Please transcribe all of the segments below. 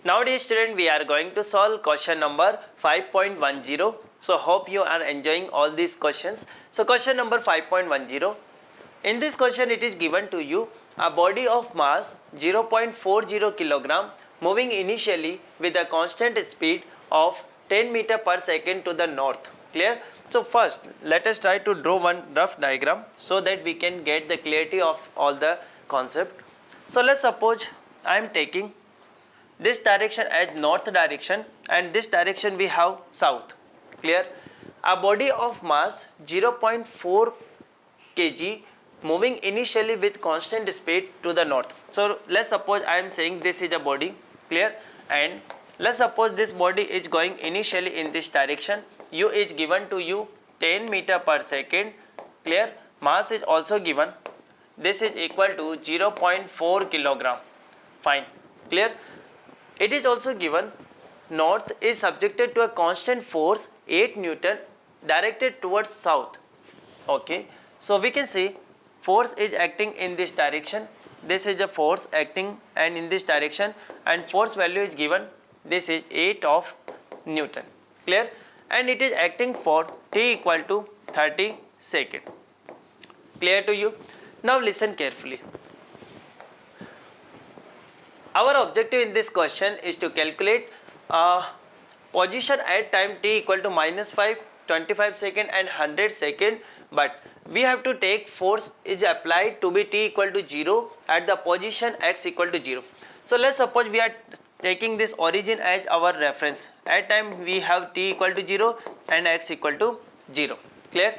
Now dear student, we are going to solve question number 5.10. So hope you are enjoying all these questions. So question number 5.10. In this question it is given to you a body of mass 0.40 kilogram moving initially with a constant speed of 10 meter per second to the north. Clear? So first let us try to draw one rough diagram so that we can get the clarity of all the concept. So let's suppose I am taking this direction as north direction and this direction we have south. Clear? A body of mass 0.4 kg moving initially with constant speed to the north. So let's suppose I am saying this is a body. Clear? And let's suppose this body is going initially in this direction. U is given to you 10 meter per second. Clear? Mass is also given. This is equal to 0.4 kilogram. Fine. Clear? It is also given north is subjected to a constant force 8 Newton directed towards south. Okay. So we can see force is acting in this direction. This is the force acting and in this direction, and force value is given. This is 8 of Newton. Clear? And it is acting for t equal to 30 seconds. Clear to you? Now listen carefully. Our objective in this question is to calculate position at time t equal to -5, 25 second and 100 second, but we have to take force is applied to be t equal to 0 at the position x equal to 0. So let's suppose we are taking this origin as our reference. At time we have t equal to 0 and x equal to 0. Clear?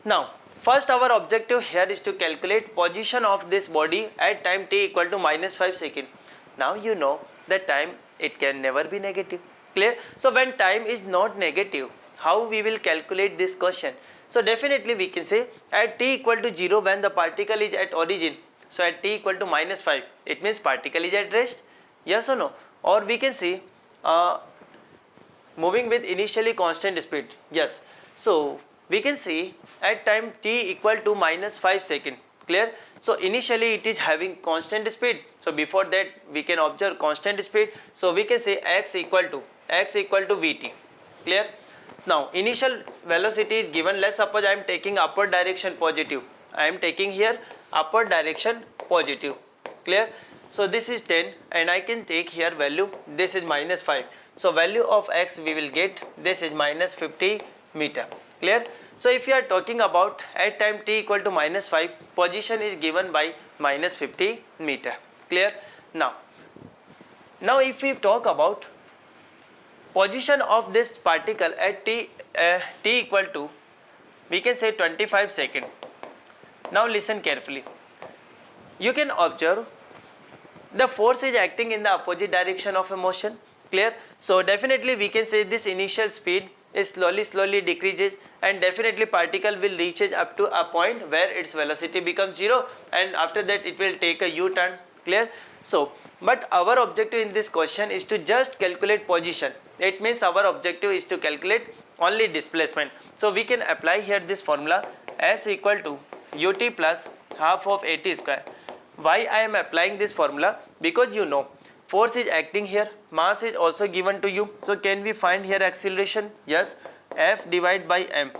Now first our objective here is to calculate position of this body at time t equal to -5 second. Now you know that time it can never be negative. Clear? So when time is not negative, how we will calculate this question? So definitely we can say at t equal to 0 when the particle is at origin. So at t equal to -5, it means particle is at rest. Yes or no? Or we can see moving with initially constant speed. Yes. So we can see at time t equal to -5 second. Clear? So initially it is having constant speed. So before that we can observe constant speed. So we can say x equal to vt. Clear? Now initial velocity is given. Let's suppose I am taking upward direction positive. I am taking here upward direction positive. Clear? So this is 10 and I can take here value. This is -5. So value of x we will get. This is -50 meter. Clear? So if you are talking about at time t equal to -5, position is given by -50 meter. Clear? Now if we talk about position of this particle at t equal to, we can say 25 second. Now listen carefully. You can observe the force is acting in the opposite direction of a motion. Clear? So definitely we can say this initial speed is slowly decreases, and definitely particle will reaches up to a point where its velocity becomes 0, and after that it will take a U-turn. Clear? So but our objective in this question is to just calculate position. It means our objective is to calculate only displacement. So we can apply here this formula S equal to ut plus half of at square. Why I am applying this formula? Because you know force is acting here, mass is also given to you. So can we find here acceleration? Yes, F divided by m.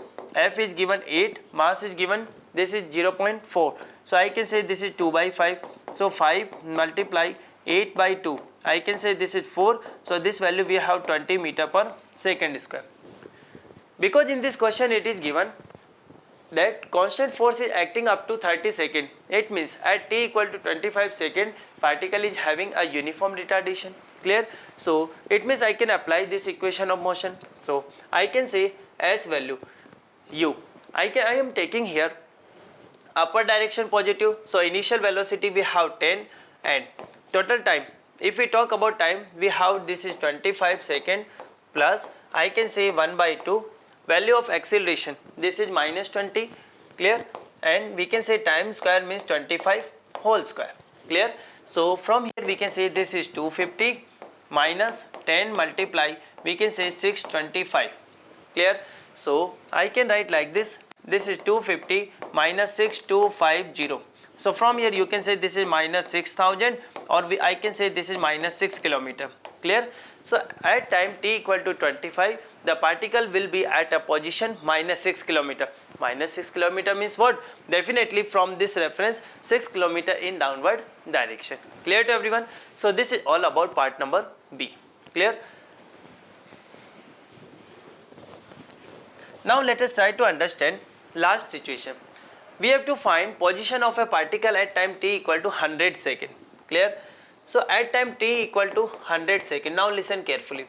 F is given 8, mass is given, this is 0.4. So I can say this is 2 by 5. So 5 multiply 8 by 2. I can say this is 4. So this value we have 20 meter per second square. Because in this question it is given that constant force is acting up to 30 second. It means at t equal to 25 second, particle is having a uniform retardation. Clear? So it means I can apply this equation of motion. So I can say S value u. I am taking here upward direction positive. So initial velocity we have 10 and total time. If we talk about time, we have this is 25 second plus I can say 1 by 2. Value of acceleration, this is -20. Clear? And we can say time square means 25 whole square. Clear? So from here we can say this is 250 minus 10 multiply, we can say 625. Clear? So I can write like this. This is 250 minus 6250. So from here you can say this is -6000, or I can say this is -6 kilometer. Clear? So at time t equal to 25, the particle will be at a position minus 6 kilometer. Minus 6 kilometer means what? Definitely from this reference 6 kilometer in downward direction. Clear to everyone? So this is all about part number B. Clear? Now let us try to understand last situation. We have to find position of a particle at time t equal to 100 second. Clear? So at time t equal to 100 second. Now listen carefully.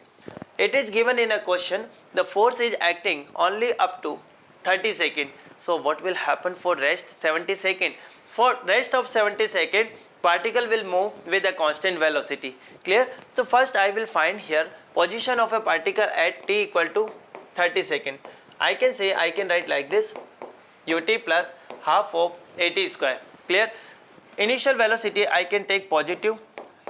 It is given in a question, the force is acting only up to 30 second. So what will happen for rest 70 second? For rest of 70 second, particle will move with a constant velocity. Clear? So first I will find here position of a particle at t equal to 30 second. I can write like this, ut plus half of at square. Clear? Initial velocity I can take positive.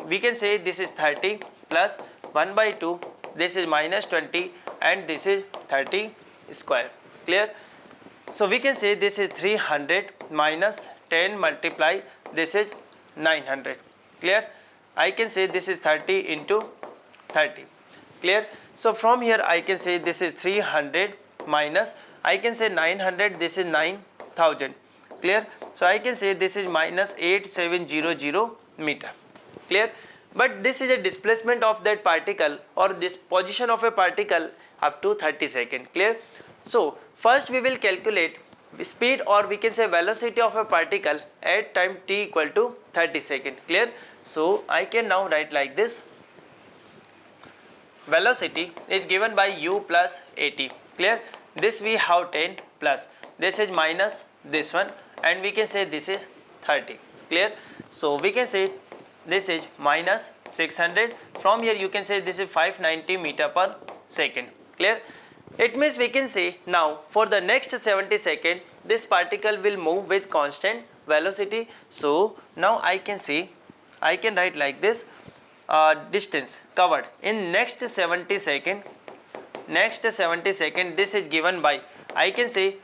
We can say this is 30 plus 1 by 2, this is minus 20, and this is 30 square. Clear? So we can say this is 300 minus 10 multiply, this is 900. Clear? I can say this is 30 into 30. Clear? So from here I can say this is 300 minus, I can say 900, this is 9000. Clear? So I can say this is minus 8700 meter. Clear? But this is a displacement of that particle or this position of a particle up to 30 second. Clear? So first we will calculate speed, or we can say velocity of a particle at time t equal to 30 second. Clear? So I can now write like this, velocity is given by u plus at. Clear? This we have 10 plus, this is minus this one, and we can say this is 30. Clear? So we can say this is minus 600. From here you can say this is 590 meter per second. Clear? It means we can say now for the next 70 second this particle will move with constant velocity. So now I can write like this, distance covered in next 70 second. Next 70 second, this is given by, I can say,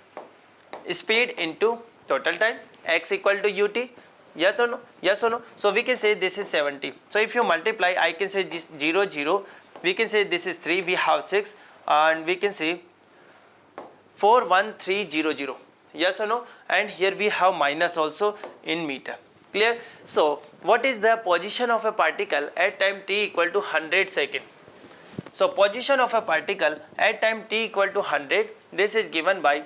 speed into total time, x equal to ut. Yes or no? Yes or no? So we can say this is 70. So if you multiply, I can say this 0 0. We can say this is 3. We have 6, and we can say 41300. Yes or no? And here we have minus also in meter. Clear? So what is the position of a particle at time t equal to 100 second? So position of a particle at time t equal to 100, this is given by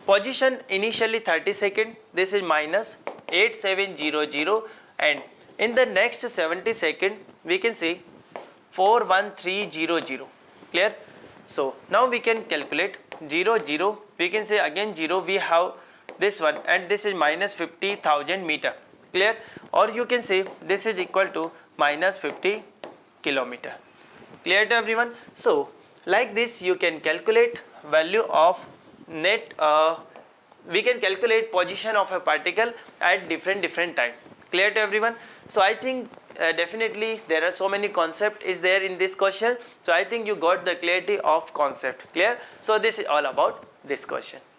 position initially 30 second, this is minus 8700, and in the next 70 second we can say 41300. Clear? So now we can calculate 0 0, we can say again 0, we have this one, and this is minus 50,000 meter. Clear? Or you can say this is equal to minus 50 kilometer. Clear to everyone? So like this you can calculate value of net, we can calculate position of a particle at different time. Clear to everyone? So I think definitely there are so many concept is there in this question. So I think you got the clarity of concept. Clear? So this is all about this question.